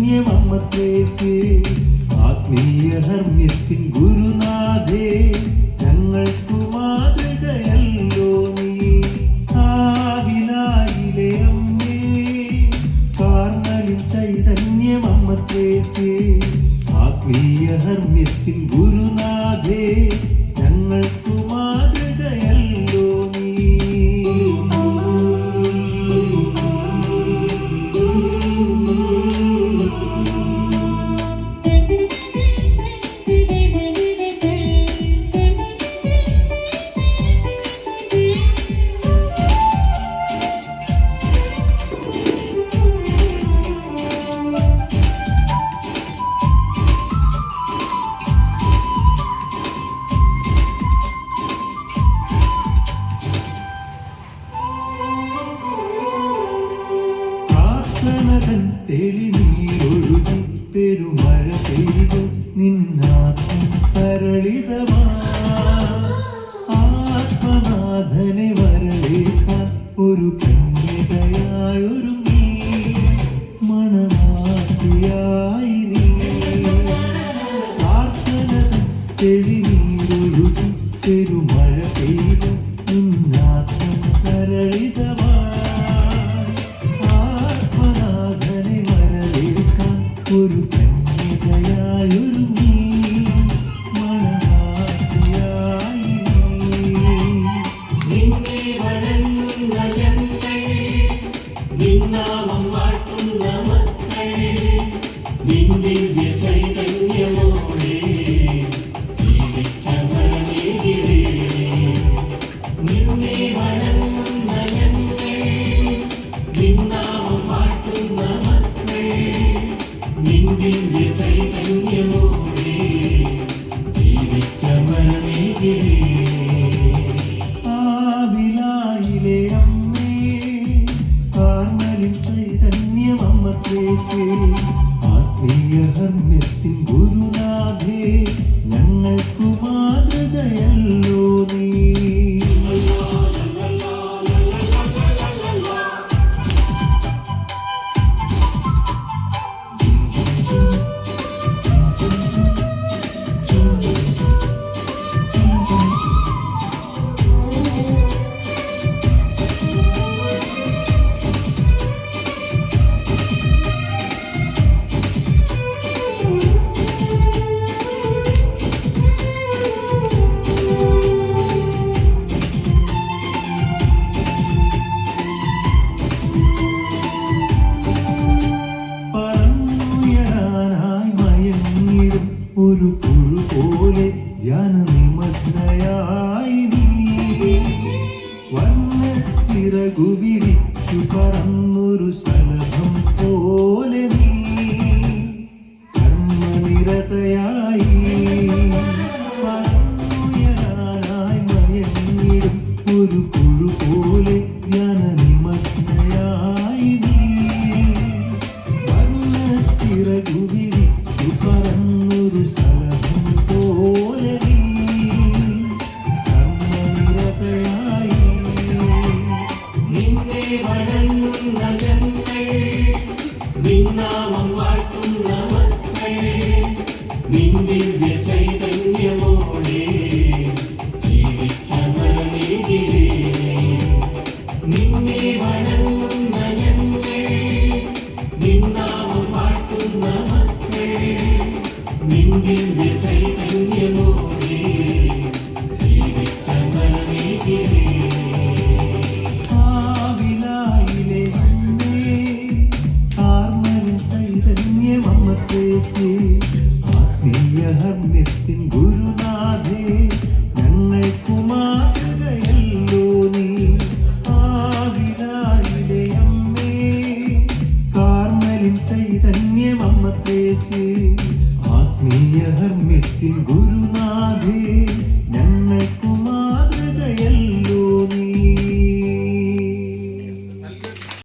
ചൈതന്യമമ്മ ത്രേസ്യേ, ആത്മീയ ഹർമ്മ്യത്തിൻ ഗുരുനാഥേ, ഞങ്ങൾക്കു മാതൃകയല്ലോ നീ. ആവിലായിലെ അമ്മേ, കാർമലിൻ ചൈതന്യമമ്മ ത്രേസ്യേ, ആത്മീയ ഹർമ്മ്യത്തിൻ ഗുരുനാഥേ, ഞങ്ങൾക്കു മാതൃകയല്ലോ നീ. പ്രാർത്ഥനതൻ തെളിനീരൊഴുകി പെരുമഴ പെയ്തു നിന്നാത്മം തരളിതമാ. ആത്മനാഥനെ വരവേൽക്കാൻ ഒരു കന്യകയായൊരുങ്ങി, മണവാട്ടിയായി നീ. പ്രാർത്ഥനതൻ തെളിനീരൊഴുകി പെരുമഴ പെയ്തു നിന്നാത്മം തരളിതമാ. ഒരു കന്യകയായൊരുങ്ങി, മണവാട്ടിയായി നിന്നെ വണങ്ങുന്ന ഞങ്ങൾ, നിന്നാമം വാഴ്ത്തുന്ന മക്കൾ, നിൻ ദിവ്യ ചൈതന്യമോടെ ജീവിക്കാൻ വരമേകിടേണേ. നിന്നെ വണങ്ങുന്ന ഞങ്ങൾ, നിന്നാമം വാഴ്ത്തുന്ന മക്കൾ, നിൻ ദിവ്യ ചൈതന്യമോടെ ജീവിക്കാൻ വരമേകിടേണേ. ആവിലായിലെ അമ്മേ, കാർമലിൻ ചൈതന്യമമ്മ ത്രേസ്യേ, ആത്മീയ ഹർമ്മ്യത്തിൻ ഗുരുനാഥേ, ഞങ്ങൾക്കു മാതൃകയല്ലോ നീ. ഒരു പുഴു പോലെ ധ്യാന നിമഗ്നയായി നീ, വർണ്ണ ചിറകു വിരിച്ചു പറന്നൊരു ശലഭം പോലെ നീ, കർമ്മനിരതയായി പറന്നുയരാനായി മയങ്ങിടും ഒരു പുഴു പോലെ ധ്യാന നിമഗ്നയായി നീ, വർണ്ണ ചിറകു വിരിച്ചു പറന്നൊരു ശലഭം പോലെ നീ, കർമ്മനിരതയായി നിന്നെ വണങ്ങുന്ന ഞങ്ങൾ, നിന്നാമം വാഴ്ത്തുന്ന മക്കൾ, നിൻ ദിവ്യ ചൈതന്യമോടെ ജീവിക്കാൻ വരമേകിടേണേ. നിന്നെ വണങ്ങുന്ന ഞങ്ങൾ, നിന്നാമം വാഴ്ത്തുന്ന മക്കൾ, നിൻ ദിവ്യ ചൈതന്യമോടെ ജീവിക്കാൻ വരമേകിടേണേ. ആവിലായിലെ അമ്മേ, കാർമലിൻ ചൈതന്യമമ്മ ത്രേസ്യേ, ആത്മീയ ഹർമ്മ്യത്തിൻ ഗുരുനാഥേ, ഞങ്ങൾക്കു മാതൃകയല്ലോ നീ. ആവിലായിലെ അമ്മേ, കാർമലിൻ ചൈതന്യമമ്മ ത്രേസ്യേ, ആത്മീയ ഹർമ്മ്യത്തിൻ ഗുരുനാഥേ,